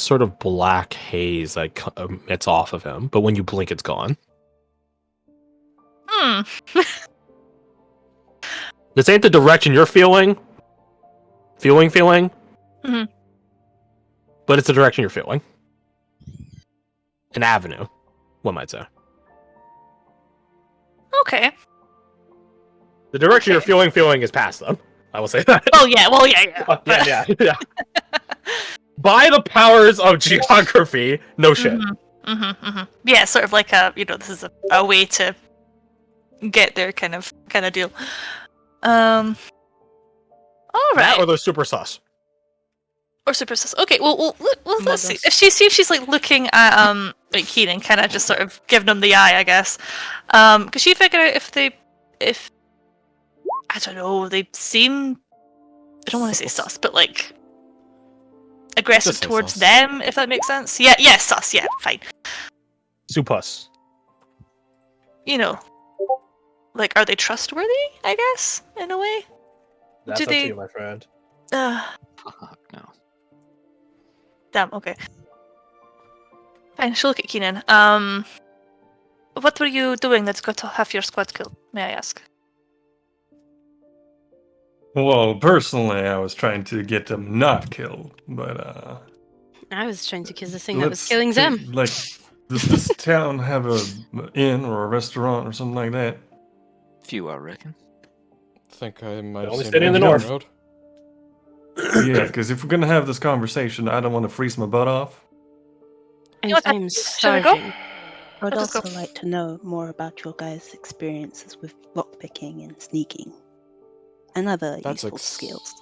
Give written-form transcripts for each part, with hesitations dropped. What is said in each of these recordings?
sort of black haze like emits off of him, but when you blink, it's gone. This ain't the direction you're feeling. Mm-hmm. But it's the direction you're feeling. An avenue, one might say. Okay. The direction you're feeling is past them. I will say that. Oh yeah. Yeah. By the powers of geography, no shit. Yeah, sort of like this is a way to get there kind of deal. All right. That or they're super sus. Or super sus. Okay, well let's see. If she's like looking at like Keenan, kind of just sort of giving him the eye, I guess. Could she figure out if I don't know, they seem, I don't want to say sus, but like aggressive towards them, if that makes sense. Yeah, sus. Yeah, fine. Supus. Like, are they trustworthy? I guess in a way. That's up to you, my friend. Fuck no. Damn. Okay. Fine. She'll look at Keenan. What were you doing that's got to have your squad killed? May I ask? Well, personally, I was trying to get them not killed, but I was trying to kill the thing that was killing them. Like, does this town have an inn or a restaurant or something like that? Few, I reckon. I think I might have Only seen stayed in the north. Road. Yeah, because if we're gonna have this conversation, I don't want to freeze my butt off. And what, I'm shall we go? starving. I'd Let's also go. like to know more about your guys' experiences with lockpicking and sneaking. And other That's useful skills.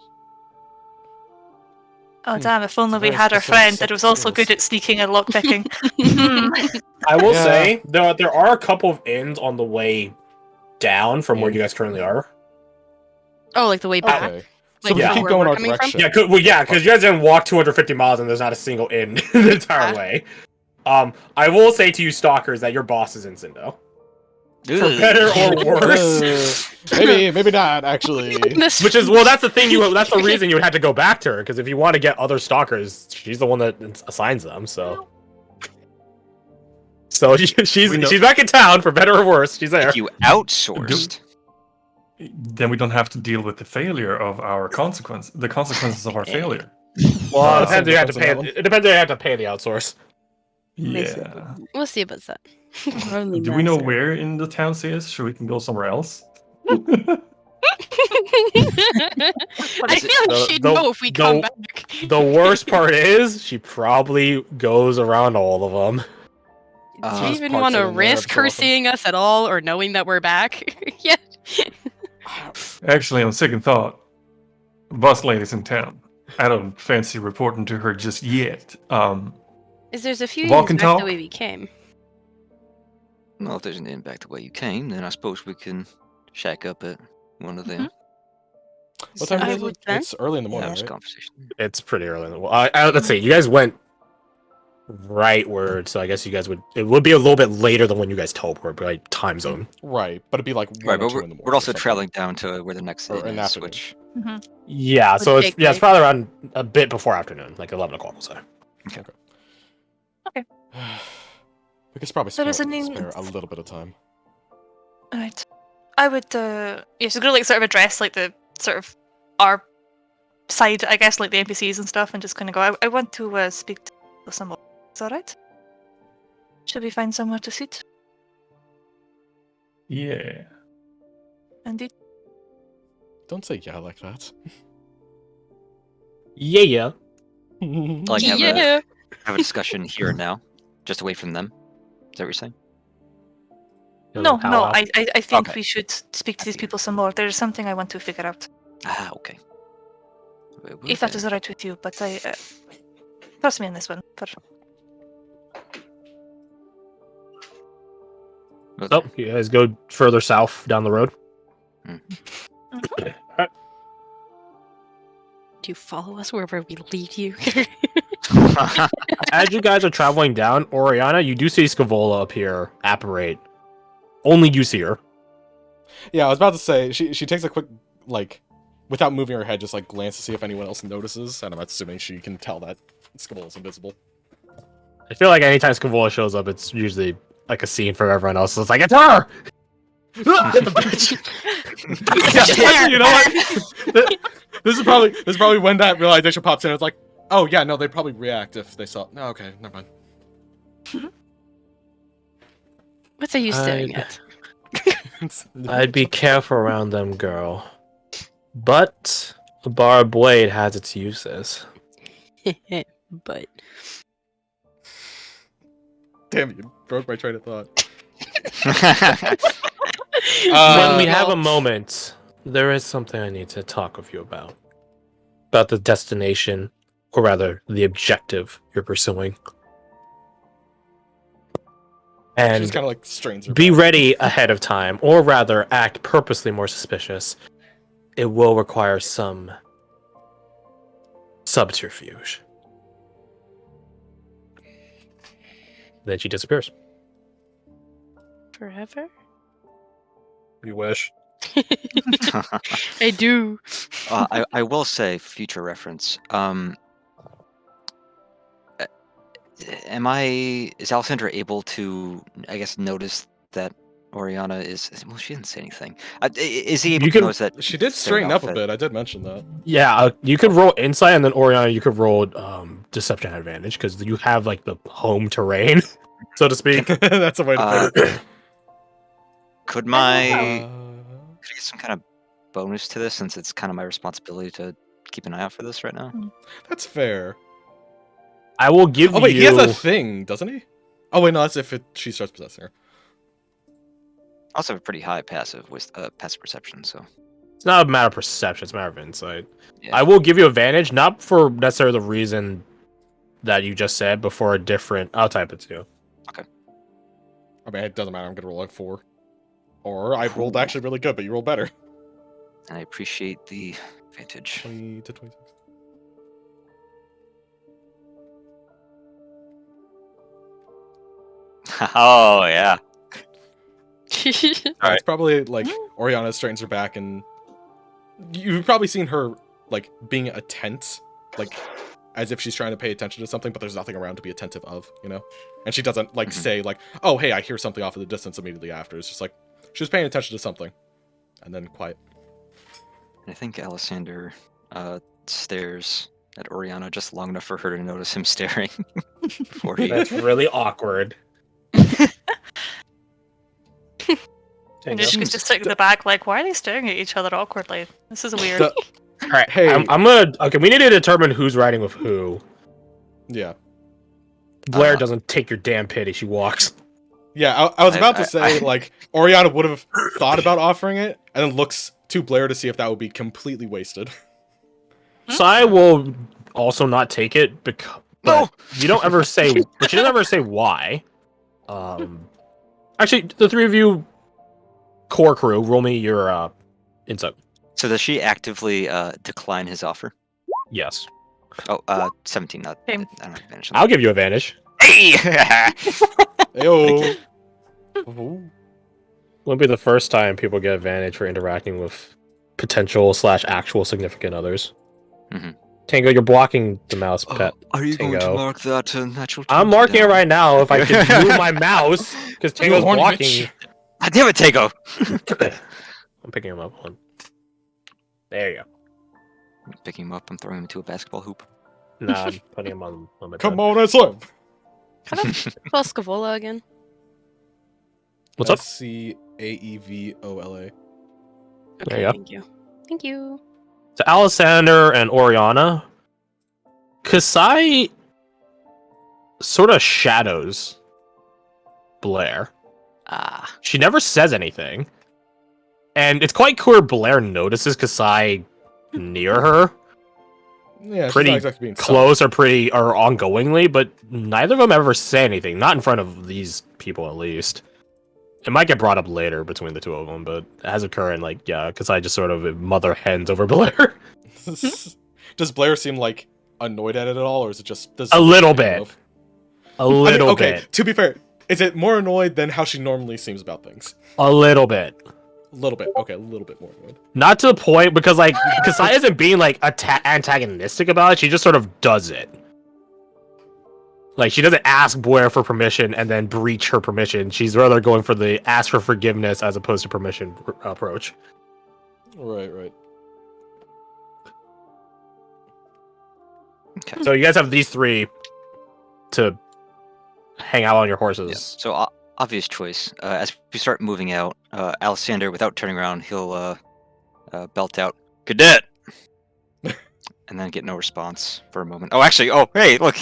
Oh damn! If only It's a we very had our specific friend set that of was also skills. good at sneaking and lockpicking. I will Yeah. say there are a couple of inns on the way down from where you guys currently are. Oh, like the way back? Okay. Like So yeah. from keep where going we're our coming direction. from? Because you guys didn't walk 250 miles and there's not a single inn the entire way. I will say to you, stalkers, that your boss is in Sindo. For better or worse. maybe not actually. This- Which is that's the thing that's the reason you would have to go back to her, because if you want to get other stalkers, she's the one that assigns them. So she's back in town for better or worse. She's there. If you outsourced. Then we don't have to deal with the failure of our consequence, the consequences of our failure. Well, it so depends. You have to depends on pay. that one. It depends. You have to pay the outsource. Yeah. We'll see about that. Only Do we know master. where in the town she is? Should we can go somewhere else? I feel like she'd know if we come back. The worst part is she probably goes around all of them. Do you even parts want to of them where risk I've her brought them. seeing us at all or knowing that we're back? Yeah. Actually, on second thought, boss lady's in town. I don't fancy reporting to her just yet. Is there's a few Walk years and back talk? the way we came. Well, if there's an inn back the way you came, then I suppose we can shack up at one of them. What time I is would it? then. It's early in the Yeah, morning, that's a right? conversation. It's pretty early in the let's see. You guys went rightward, so I guess you guys would. It would be a little bit later than when you guys teleport, by time zone. Right, but it'd be like 1 Right, or but 2 in the morning. we're also or something. traveling down to where the next Or inn in the is, afternoon. which Yeah, Would so it's take it's probably around a bit before afternoon, like 11 o'clock. We'll say. We could probably So does spare it mean- a little bit of time. Alright. I would she's gonna like sort of address like the sort of our side, I guess, like the NPCs and stuff, and just kinda go, I want to speak to someone. Is that alright? Should we find somewhere to sit? Yeah. Indeed. Don't say yeah like that. Yeah. like Yeah. have a discussion here and now, just away from them. Is that what you're saying? No, I think Okay. we should speak to these people some more. There's something I want to figure out. Ah, okay. If that is alright with you, but I trust me on this one. Oh, you guys go further south down the road. Do you follow us wherever we lead you? As you guys are traveling down, Oriana, you do see Scavola appear, apparate. Only you see her. Yeah, I was about to say she takes a quick without moving her head, just glance to see if anyone else notices, and I'm assuming she can tell that Scavola's invisible. I feel like anytime Scavola shows up, it's usually like a scene for everyone else. So it's like, it's her! Hit the bitch! You know what? This is probably when that realization pops in. It's like, oh yeah, no, they'd probably react if they saw. No, okay, never mind. What are you staring at? I'd be careful around them, girl. But a barbed blade has its uses. But Damn, you broke my train of thought. When we have a moment, there is something I need to talk with you about. About the destination, or rather, the objective you're pursuing. She And just kind of like strains her. be back. ready ahead of time, or rather, act purposely more suspicious. It will require some subterfuge. Then she disappears. forever? You wish. I do. I will say, future reference. Is Alessandra able to, I guess, notice that Oriana is? Well, she didn't say anything. Is he able You to can- notice that? She did staring straighten up a outfit- bit. I did mention that. Yeah, you could roll insight, and then Oriana, you could roll deception advantage because you have like the home terrain, so to speak. That's a way to put it. Could my Uh, could I get some kind of bonus to this, since it's kind of my responsibility to keep an eye out for this right now? that's fair. I will give Oh wait, you. he has a thing, doesn't he? Oh wait, no, that's if she starts possessing her. I also have a pretty high passive perception, so It's not a matter of perception; it's a matter of insight. yeah. I will give you advantage, not for necessarily the reason that you just said, but for a different. I'll type it to you. I mean, it doesn't matter. I'm gonna roll like 4. Or I rolled actually really good, but you rolled better. I appreciate the advantage. 20 to 26. Oh yeah. It's probably like Oriana straightens her back, and you've probably seen her like being attent, like as if she's trying to pay attention to something, but there's nothing around to be attentive of, you know? And she doesn't like say like, "Oh, hey, I hear something off in the distance" immediately after. It's just like she was paying attention to something, and then quiet. I think Alessander stares at Oriana just long enough for her to notice him staring. Before he... That's really awkward. And just take the back, like, why are they staring at each other awkwardly? This is weird. The- All right, Hey. I'm gonna. Okay, we need to determine who's riding with who. Yeah. Blair doesn't take your damn pity. She walks. Yeah, I was about to I- say, like, Oriana would have thought about offering it, and then looks to Blair to see if that would be completely wasted. So I will also not take it because you don't ever say. But she doesn't ever say why. Actually, the three of you, core crew, roll me your insight. So does she actively decline his offer? Yes, Oh, 17. Not. I Same. don't have advantage. on that. I'll give you advantage. Hey! Ayo. Won't be the first time people get advantage for interacting with potential / actual significant others. Mhm. Tango, you're blocking the mouse, pet. Are you going to Tango. mark that natural? I'm 20 marking it down? right now. If I could move my mouse, because Tango's horny blocking. bitch. Ah, damn it, Tango! I'm picking him up. Hold on. There you go. Picking him up, I'm throwing him into a basketball hoop. Nah, I'm putting him on my Come bed. on, that's him. Spell Scavola again. What's up? Scaevola. Okay, There you go. thank you. Thank you. So Alessander and Oriana. Kasai sort of shadows Blair. Ah. She never says anything. And it's quite clear Blair notices Kasai near her. Yeah, she's Pretty not exactly being close or ongoingly, but neither of them ever say anything. Not in front of these people, at least. It might get brought up later between the two of them, but as a current, like, yeah, Kasai just sort of mother hens over Blair. Does Blair seem like annoyed at it at all, or is it just A little bit. A little okay, bit. to be fair, is it more annoyed than how she normally seems about things? A little bit. A little bit. Okay, a little bit more annoyed. Not to the point, because, like, Kasai isn't being, like, antagonistic about it. She just sort of does it. Like, she doesn't ask Boyer for permission and then breach her permission. She's rather going for the ask for forgiveness as opposed to permission approach. Right. Okay. So you guys have these three to hang out on your horses. Yeah. So obvious choice. As we start moving out, Alexander, without turning around, he'll belt out, "Cadet!" and then get no response for a moment. Oh, actually, hey, look.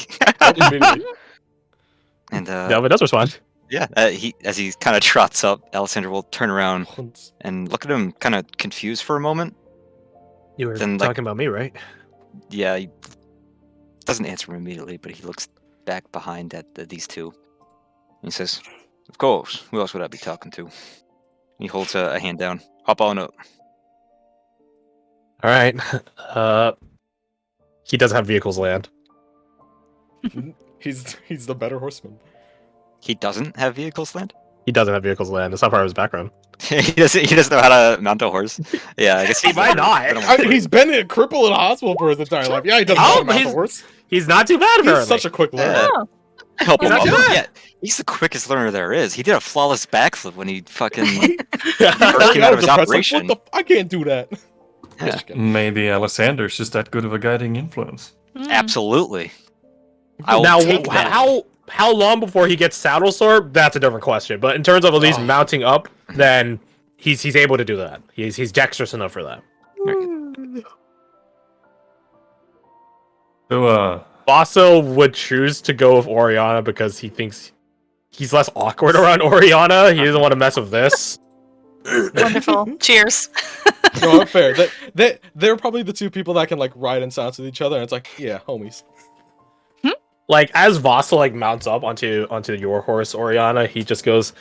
And Delvin does respond. yeah, as he kind of trots up, Alexander will turn around and look at him, kind of confused for a moment. You were Then, talking about me, right? Yeah, he doesn't answer him immediately, but he looks back behind at these two. And he says, "Of course. Who else would I be talking to?" He holds a hand down. "Hop on up." All right. He doesn't have vehicles land. He's the better horseman. He doesn't have vehicles land? He doesn't have vehicles land. That's not part of his background. He doesn't know how to mount a horse. Yeah, I guess He might not. He's been a cripple in a hospital for his entire life. Yeah, he doesn't know how to mount a horse. He's not too bad, apparently. He's such a quick learner. Help him He's up. not Yeah, he's the quickest learner there is. He did a flawless backflip when he fucking first I came out of his was impressed, like, operation. I can't do that. Yeah. Maybe Alexander's just that good of a guiding influence. Absolutely. I will Now, take that. how long before he gets saddle sore? That's a different question. But in terms of at least mounting up, then he's able to do that. He's dexterous enough for that. So, Basso would choose to go with Oriana because he thinks he's less awkward around Oriana. He doesn't want to mess with this. Wonderful. Cheers. No, fair. They're probably the two people that can like ride in silence with each other, and it's like, yeah, homies. Like as Vassal like mounts up onto your horse, Oriana, he just goes,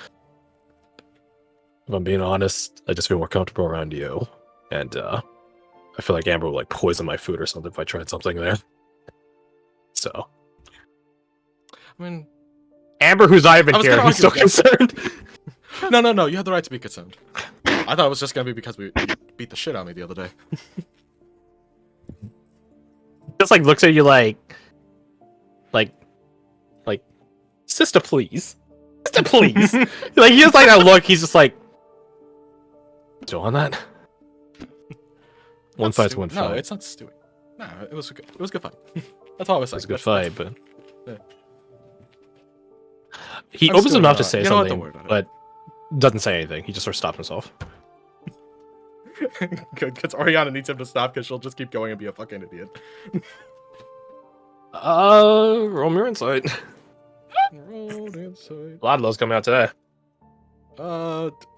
"If I'm being honest, I just feel more comfortable around you, and I feel like Amber would like poison my food or something if I tried something there." So, I mean, Amber, who's not even I was here, gonna he's still argue against concerned. no. You have the right to be concerned. I thought it was just gonna be because we beat the shit out of me the other day. Just like looks at you like, sister, please, sister, please. Like he just like that look. He's just like, "Do on that." One fight's one No, fight. it's not stewing. No, it was good. It was a good fight. That's all I was saying. It's a good fight, but yeah. he I'm opens his still mouth to not- say you know what, don't something, worry about it. but doesn't say anything. He just sort of stops himself. Good, because Oriana needs him to stop because she'll just keep going and be a fucking idiot. Roll me your insight. Rolled inside. A lot of those coming out today.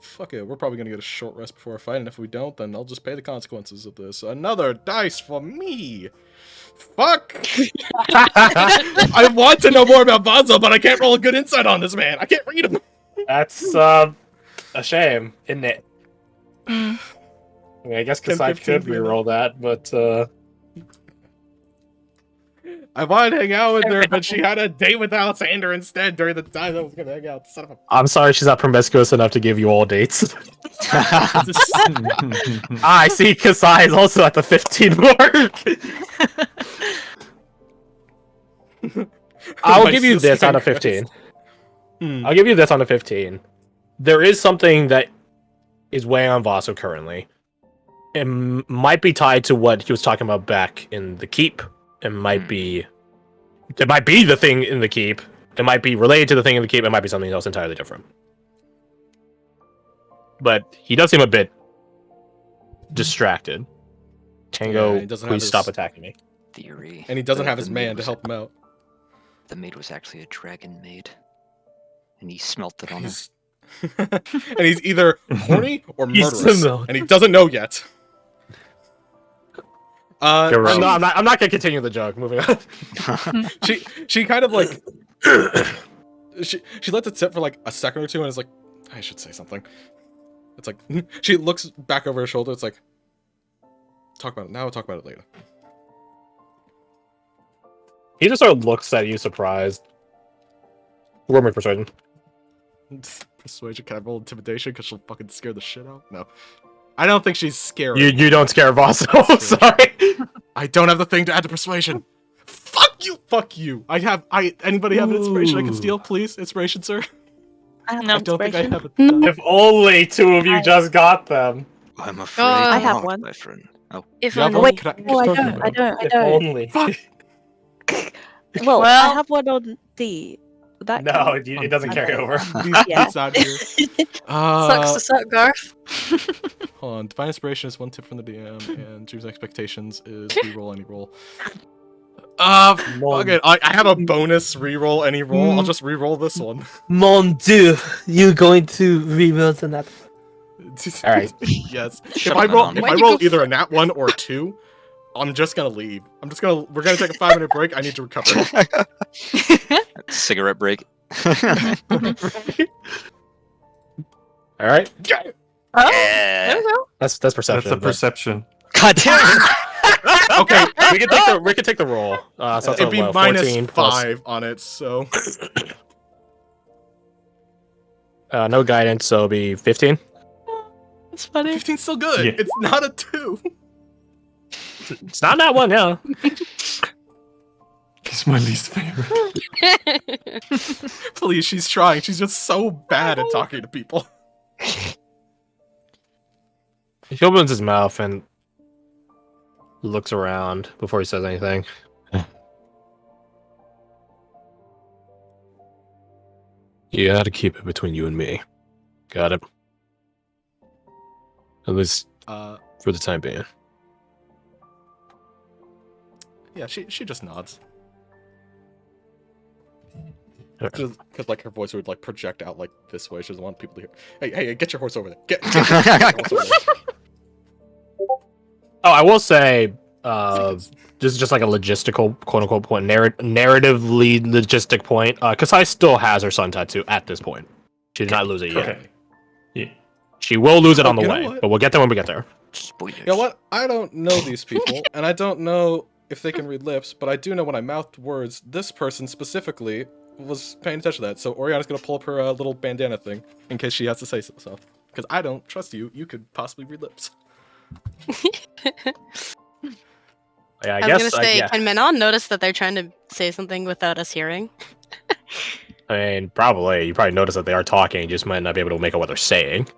Fuck it. We're probably gonna get a short rest before a fight, and if we don't, then I'll just pay the consequences of this. Another dice for me. Fuck. I want to know more about Bonzo, but I can't roll a good insight on this man. I can't read him. That's a shame, isn't it? Mm. I mean, I guess 10, Kasai 15 could be enough. reroll that, but I wanted to hang out with her, but she had a date with Alexander instead during the time that I was gonna hang out. Son of a. I'm sorry she's not promiscuous enough to give you all dates. I see Kasai is also at the 15 mark. I'll My give you this on a 15. I'll give you this on a 15. There is something that is weighing on Vaso currently. It might be tied to what he was talking about back in the keep. It might be the thing in the keep. It might be related to the thing in the keep. It might be something else entirely different. But he does seem a bit distracted. Tango, Yeah, he doesn't have please his- stop attacking me. Theory. And he doesn't The- have his the man maid to was- help him out. The maid was actually a dragon maid. And he smelt it on her. He's... and he's either horny or He's murderous, similar. and he doesn't know yet. You're right. she- No, I'm not gonna continue the joke. Moving on. she kind of like she lets it sit for like a second or two and is like, I should say something. It's like she looks back over her shoulder. It's like, talk about it now. We'll talk about it later. He just sort of looks at you surprised. Roll me persuasion. Persuasion. Can I roll intimidation? Because she'll fucking scare the shit out. No, I don't think she's scary. You don't scare Vaso. Sorry. I don't have the thing to add to persuasion. Fuck Fuck you. Anybody have an inspiration I can steal, please? Inspiration, sir? I have No. I don't think I have it. If only two of you just got them. I'm afraid I have not, one. my friend. Oh, If Yeah, only. but wait, could I, No, I talking don't. I about? don't. I If don't. only. Well, I Well- have one on D. Would that No, count? it doesn't carry Okay. over. These out here. Sucks to suck, Garth. Hold on. Divine Inspiration is one tip from the DM, and Dreams and Expectations is reroll any roll. Fuck it. I have a bonus reroll any roll. I'll just reroll this one. Mon Dieu, you're going to rebuild on that. All right. Yes. Shut If up, I roll, Manon. if Why'd I you roll go either a nat 1 or 2, I'm just gonna leave. We're gonna take a 5-minute break. I need to recover. cigarette break. All right. Oh, Yeah. there we go. That's perception. That's a but- perception. God damn it. Okay. we can take the roll. So that's It'd be a minus 14 plus 5 on it, so. no guidance, so it'll be 15. It's funny. 15's still good. Yeah. It's not a 2. It's not that one, yeah. He's my least favorite. Please, she's trying. She's just so bad at talking to people. He opens his mouth and looks around before he says anything. You gotta keep it between you and me. Got it? At least for the time being. Yeah, she just nods. Alright. Because like her voice would like project out like this way. She doesn't want people to hear. Hey, get your horse over there. Get your horse over there. Oh, I will say, this is just like a logistical, quote unquote, point, narratively logistic point. Kasai still has her sun tattoo at this point. She did not lose it yet. Okay. Yeah. She will lose it on the You know way, what? but we'll get there when we get there. Spoilers. You know what? I don't know these people, and I don't know if they can read lips, but I do know when I mouthed words, this person specifically was paying attention to that. So Oriana's gonna pull up her little bandana thing in case she has to say stuff. Because I don't trust you. You could possibly read lips. Yeah, I I guess. was gonna say, yeah. can Menon notice that they're trying to say something without us hearing? I mean, probably. You probably notice that they are talking. You just might not be able to make out what they're saying.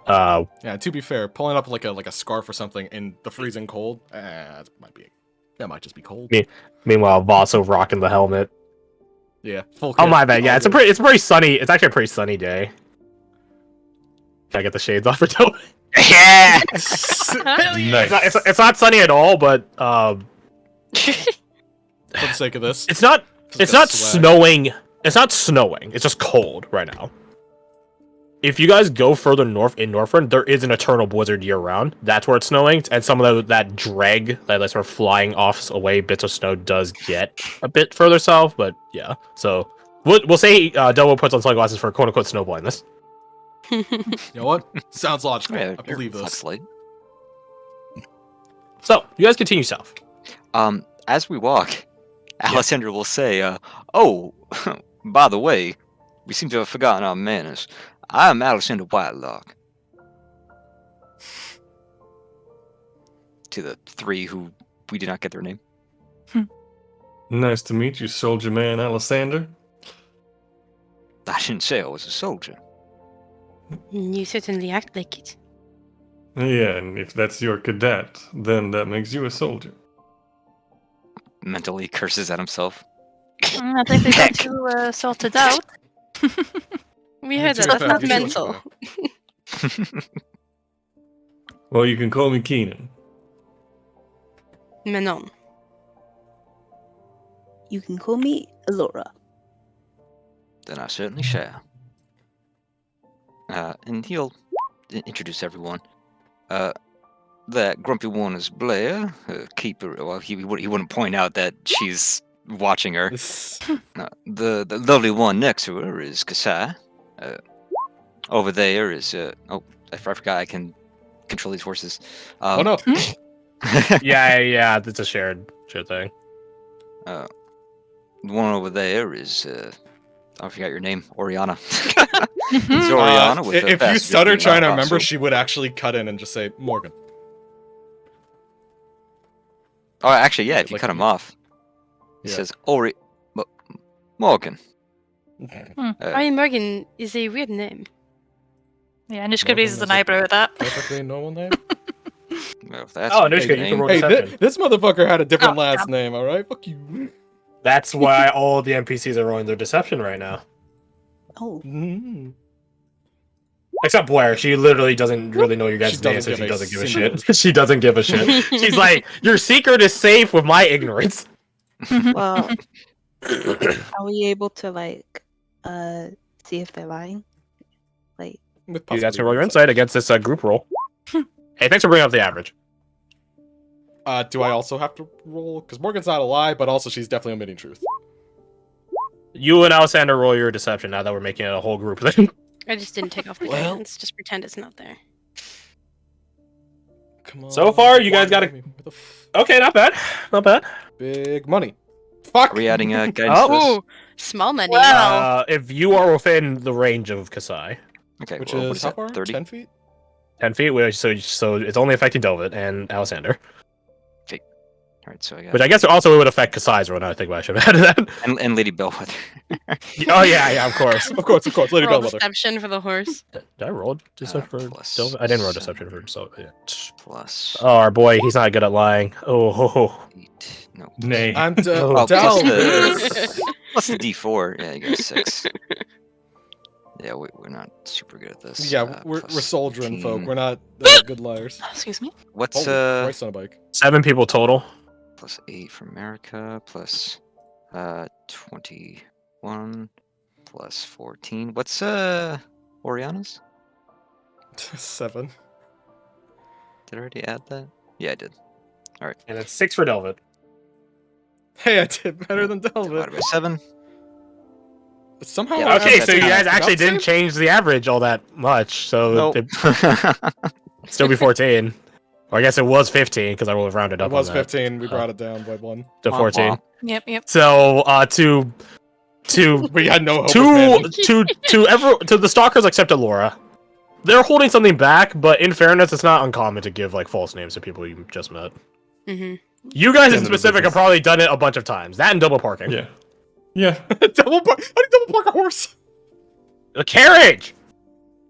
Yeah, to be fair, pulling up like a scarf or something in the freezing cold, that might just be cold. Yeah. Meanwhile, Vaso rocking the helmet. Yeah, full Oh kit, my bad. Yeah, all it's a good. pretty sunny. It's actually a pretty sunny day. Can I get the shades off for Toby? Yeah. Nice. It's not sunny at all, but For the sake of this, it's not just got swag. snowing. It's not snowing. It's just cold right now. If you guys go further north in Northrend, there is an eternal blizzard year round. That's where it's snowing, and some of that drag that sort of flying off away bits of snow does get a bit further south. But yeah, so we'll say Delwo puts on sunglasses for quote unquote snow blindness. You know what? Sounds logical. Yeah, I believe this. Flashlight. So you guys continue south. As we walk, Alessandra will say, "Oh, by the way, we seem to have forgotten our manners. I am Alexander Whitelock." To the three who we did not get their name. Nice to meet you, soldier man Alessander. I didn't say I was a soldier. You certainly act like it. Yeah, and if that's your cadet, then that makes you a soldier. Mentally curses at himself. I think they got you sorted out. We heard To that. be That's fair, not you should- mental. Well, you can call me Keenan. Menon. You can call me Alora. Then I certainly shall. And he'll introduce everyone. That grumpy one is Blair, her keeper. Well, he wouldn't point out that she's watching her. The lovely one next to her is Kasai. Over there is I forgot I can control these horses. Oh no! yeah, it's a shared thing. The one over there is I forgot your name, Oriana. It's Oriana with a If you passenger stutter being trying to not remember, also- she would actually cut in and just say Morgan. Oh, actually, yeah. If you like- cut him off, He says, Morgan. Morgan is a weird name. Yeah, Anushka Morgan raises is an a eyebrow at that. Perfectly normal name. Well, if that's Oh, your Anushka, you name. can roll Hey, deception. this motherfucker had a different Oh, last name. All right, fuck you. That's why all the NPCs are rolling their deception right now. Oh, Mm. Except Blair, she literally doesn't really know your guys' She names, doesn't so give she a doesn't give a single shit. She doesn't give a shit. She's like, your secret is safe with my ignorance. well, are we able to like see if they're lying? Like, With You guys possibly can roll your one insight against this group roll. Hey, thanks for bringing up the average. Do I also have to roll? Because Morgan's not a lie, but also she's definitely omitting truth. You and Alexander roll your deception now that we're making it a whole group thing. I just didn't take off the Well- guidance. Just pretend it's not there. Come on. So far, you guys got a- Okay, not bad. Not bad. Big money. Fuck. Are we adding guidance to this? Ooh, small money. Wow. If you are within the range of Kasai, Okay, Which well, what is is how that? far? 30? 10 feet? 10 feet, so it's only affecting Delvit and Alexander. Alright, so I got... Which I guess also would affect Kasai's roll, now I think I should have added that. And Lady Bellwether. Oh, yeah, of course. Of course. Lady Roll Bellwether. deception for the horse. Did I roll deception for plus Delvin? I didn't roll 7. deception for so yeah. Plus Oh, our boy, he's not good at lying. Oh, ho, ho. 8. No. Nay. I'm Oh, plus down. plus the D4. Yeah, you got 6. Yeah, we're not super good at this. Yeah, we're Plus soldiering 18. folk. We're not good liars. Excuse me. What's Holy Christ on a bike. 7 people total. plus 8 for America, plus 21, plus 14. What's Oriana's? 7. Did I already add that? Yeah, I did. And it's 6 for Delvit. Hey, I did better than Divided Delvin. by 7. Somehow. Yeah, I Okay, have so you that guys down. actually Without didn't save? change the average all that much, so Nope. it'd still be 14. Or I guess it was 15, because I will have rounded It up was on that 15. We brought it down by 1. to 14. Yep. So, to We had no hope. of managing. to the Stalkers accepted Laura. They're holding something back, but in fairness, it's not uncommon to give like false names to people you just met. Mm-hmm. You guys in End of the specific have business. probably done it a bunch of times. That and double parking. Yeah. Yeah. How do you double park a horse? A carriage.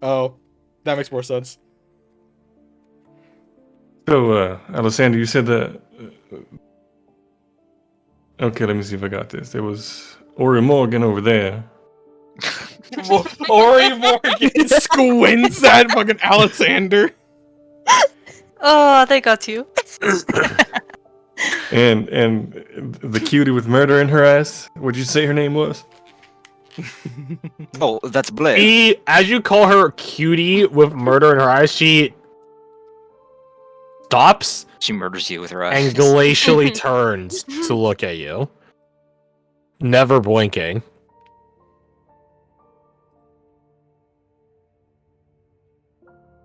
Oh, that makes more sense. So, Alessandro, you said that. Okay, let me see if I got this. There was Ori Morgan over there. Ori Morgan. Squints at fucking Alexander. Oh, they got you. And the cutie with murder in her eyes. What'd you say her name was? Oh, that's Blair. She, as you call her cutie with murder in her eyes, she stops She murders you with her eyes. and glacially turns to look at you, never blinking.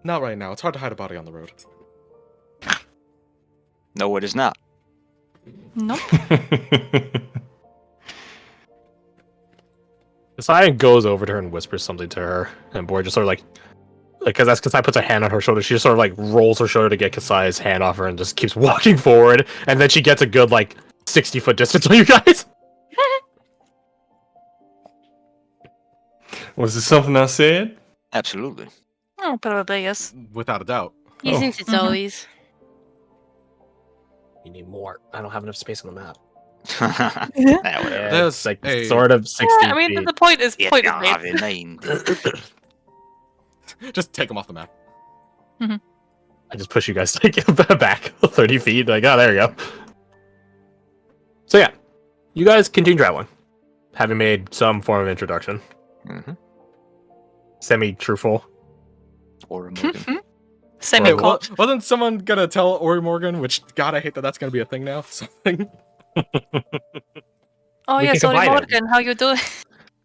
Not right now. It's hard to hide a body on the road. No, it is not. Nope. Poseidon goes over to her and whispers something to her, and Boy just sort of like because as Kasai puts her hand on her shoulder, she just sort of like rolls her shoulder to get Kasai's hand off her and just keeps walking forward, and then she gets a good like 60-foot distance on you guys. Was it something I said? Absolutely. Oh, probably yes. Without a doubt. He Oh. thinks it's Mhm. always. You need more. I don't have enough space on the map. Yeah, whatever. Yeah, There's it's like a- sort of 60 Yeah, I mean, feet. the point is Yeah, point is I made. have it named. Just take him off the map. I just push you guys like back 30 feet. Like, oh, there you go. So yeah, you guys continue traveling, having made some form of introduction, Mm-hmm. semi-truthful. Or Morgan. Semi Wait, caught. wasn't someone gonna tell Ori Morgan? Which, God, I hate that that's gonna be a thing now. Something. Oh We yeah, can sorry, combine it. Morgan. How you doing?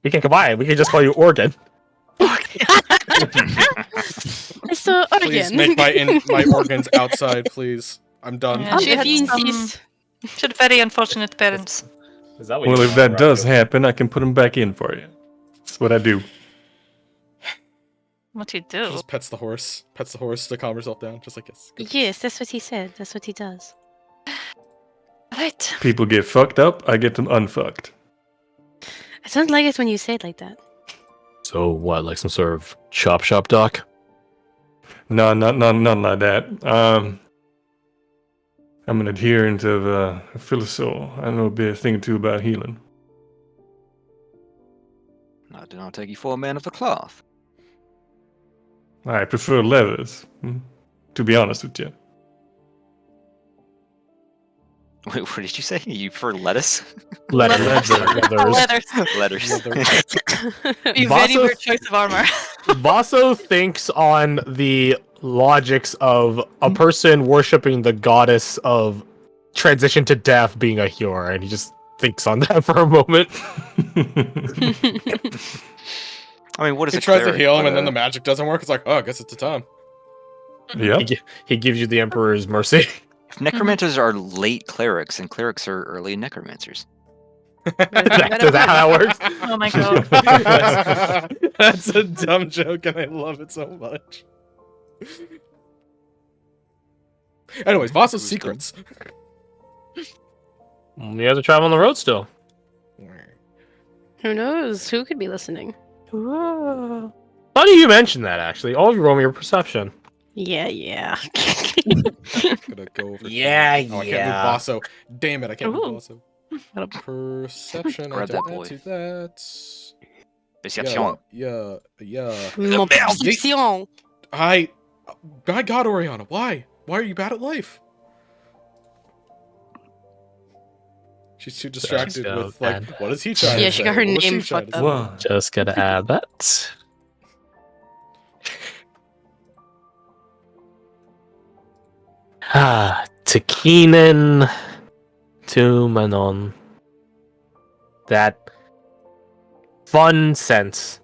We can combine. We can just call you Oregon. So Please again, make my organs outside, please. I'm done. Yeah, she if had you some- insist. She had very unfortunate parents. Is that what Well, you if want, that right? does happen, I can put them back in for you. That's what I do. What you She do? just pets the horse. Pets the horse to calm herself down. Just like, yes. good. Yes, that's what he said. That's what he does. What? People get fucked up, I get them unfucked. I don't like it when you say it like that. So what, like some sort of chop shop doc? No, not like that. I'm an adherent of Philosoph. I know a thing or two about healing. I do not take you for a man of the cloth. I prefer leathers, to be honest with you. Wait, what did you say? You prefer lettuce? Letters. Leathers. Letters. A very Vaso- weird choice of armor. Vaso thinks on the logics of a person worshipping the goddess of transition to death being a healer, and he just thinks on that for a moment. I mean, what is He a tries to cleric heal him, but and then a- the magic doesn't work. It's like, oh, I guess it's a time. Yep. He gives you the Emperor's mercy. If necromancers are late clerics, and clerics are early necromancers. Is that how that works? Oh my god. That's a dumb joke, and I love it so much. Anyways, Vasa's Who's secrets. You have to travel on the road still. Who knows? Who could be listening? Funny you mentioned that, actually. All of you roll me your perception. Yeah. Gonna go over. Yeah, Oh, I can't yeah. move Vaso. Damn it, I can't move Ooh. Vaso. Perception. I Grab that don't add boy. to that. Perception. Yeah. Mon perception. My God, Oriana, why? Why are you bad at life? She's too distracted go with, like, bad. what is he trying to Yeah, say? she got her What was name she trying fucked to up. say? Wow. Just gotta add that. To Keenan, to Manon. That fun sense.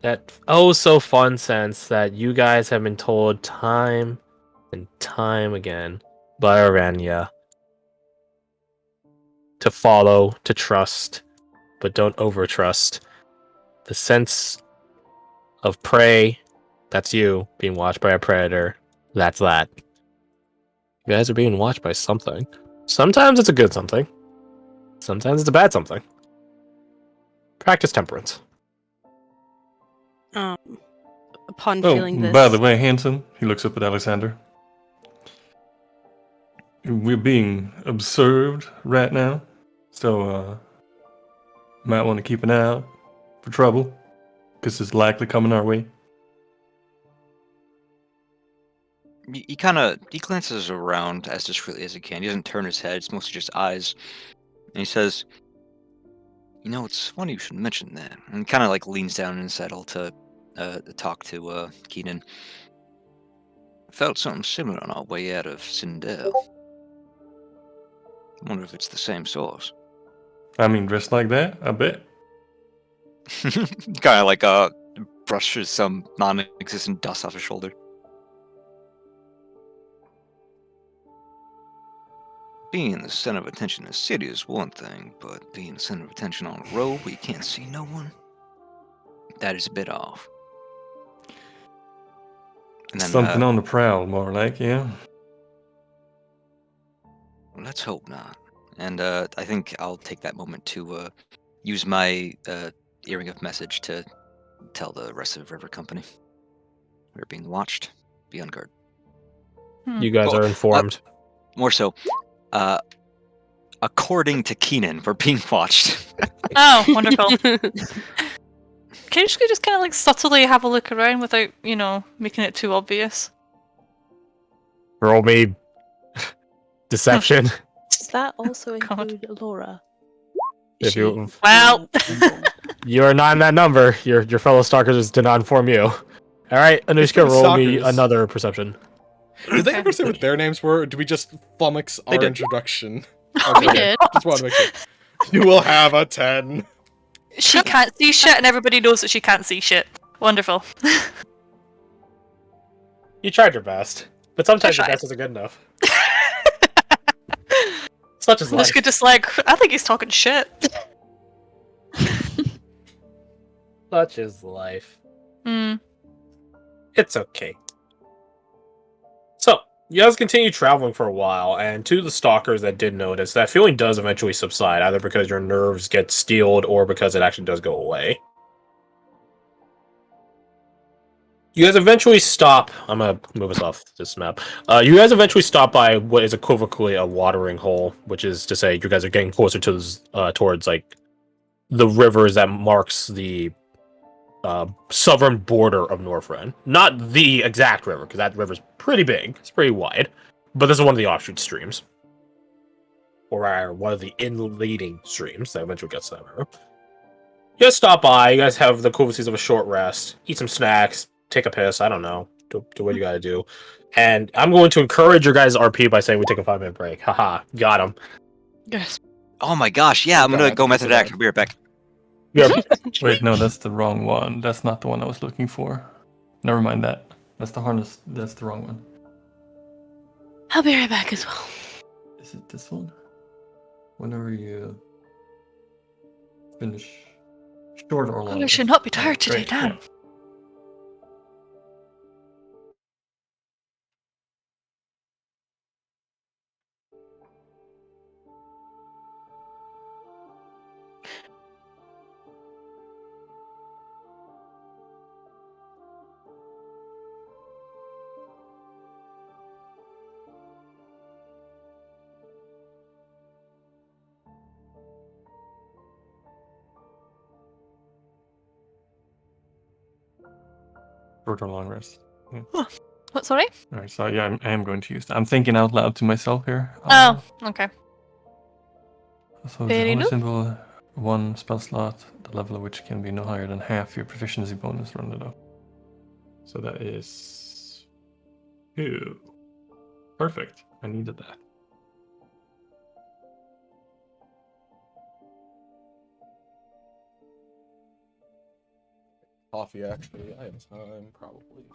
That oh so fun sense that you guys have been told time and time again by Aranya to follow, to trust, but don't overtrust. The sense of prey, that's you being watched by a predator. That's that. You guys are being watched by something. Sometimes it's a good something. Sometimes it's a bad something. Practice temperance. Upon Oh, feeling this, by the way, handsome, he looks up at Alexander. We're being observed right now, so might want to keep an eye out for trouble, because it's likely coming our way. He glances around as discreetly as he can. He doesn't turn his head; it's mostly just eyes. And he says, "You know, it's funny you should mention that." And kind of like leans down in his saddle to talk to Keenan. I felt something similar on our way out of Sindel. Wonder if it's the same source. I mean, dressed like that, I bet. Kind of like brushes some non-existent dust off his shoulder. Being the center of attention in a city is one thing, but being the center of attention on a road where you can't see no one, that is a bit off. And then, Something on the prowl, more like, yeah. let's hope not. And I think I'll take that moment to use my earring of message to tell the rest of River Company. We're being watched. Be on guard. You guys Well, are informed. More so, according to Keenan, we're being watched. Oh, wonderful. Can you just kind of like subtly have a look around without, making it too obvious? Roll me deception. Does that also God. include Laura? If you Well, you are not in that number, your fellow stalkers did not inform you. All right, Anushka, roll me Stalkers. another perception. Did they ever say what their names were, or did we just flummox our did. introduction? We did. Just want to make sure. You will have a 10. she can't see shit, and everybody knows that she can't see shit. Wonderful. You tried your best, but sometimes your tried. best isn't good enough. Such as life. Anushka just like, I think he's talking shit. Such is life. Hmm. It's okay. So, You guys continue traveling for a while, and to the stalkers that did notice, that feeling does eventually subside, either because your nerves get steeled or because it actually does go away. You guys eventually stop. I'm gonna move us off this map. You guys eventually stop by what is equivocally a watering hole, which is to say, you guys are getting closer to towards like the rivers that marks the southern border of Northrend. Not the exact river, because that river's pretty big. It's pretty wide, but this is one of the offshoot streams, or one of the in-leading streams that eventually gets to that river. You guys stop by. You guys have the courtesies of a short rest, eat some snacks. Take a piss, I don't know. Do what you gotta do. And I'm going to encourage your guys' RP by saying we take a 5-minute break. Haha, got him. Yes. Oh my gosh, yeah, I'm gonna go method act. I'll be right back. Wait, no, that's the wrong one. That's not the one I was looking for. Never mind that. That's the harness. That's the wrong one. I'll be right back as well. Is it this one? Whenever you finish short or long. I should not be tired today, Great, damn. yeah. Short or long rest. Yeah. What, sorry? Alright, so yeah, I am going to use that. I'm thinking out loud to myself here. Oh, okay. So the Very holy low. symbol, one spell slot, the level of which can be no higher than half your proficiency bonus rounded up. So that is 2. Perfect. I needed that. Coffee, actually. I have time, probably.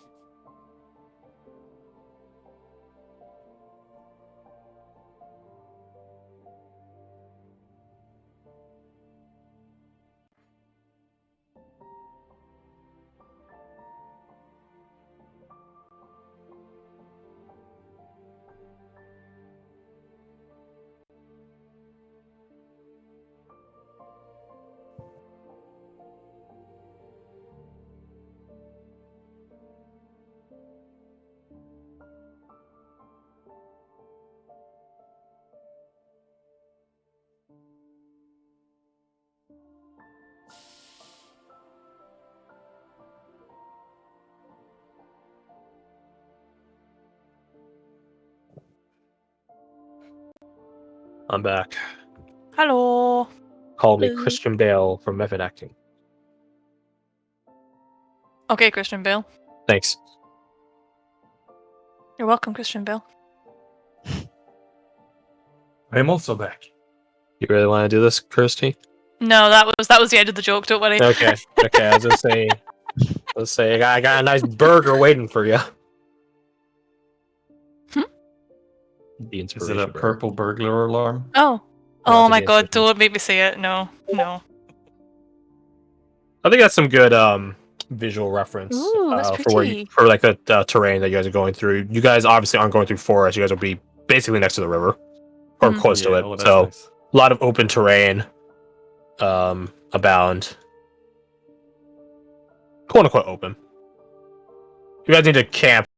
I'm back. Hello. Call me Hello. Christian Bale from method acting. Okay, Christian Bale. Thanks. You're welcome, Christian Bale. I am also back. You really want to do this, Kirsty? No, that was the end of the joke. Don't worry. Okay. Okay. I was gonna say. Let's say I got a nice burger waiting for you. The Is inspiration. it a burger. purple burglar alarm? Oh. No, Oh it's a my game god! system. Don't make me say it. No. No. I think that's some good visual reference Ooh, that's for where pretty. for like the terrain that you guys are going through. You guys obviously aren't going through forest. You guys will be basically next to the river or Mhm. close to Yeah, it. oh, that's So nice. a lot of open terrain abound. Quote unquote open. You guys need to camp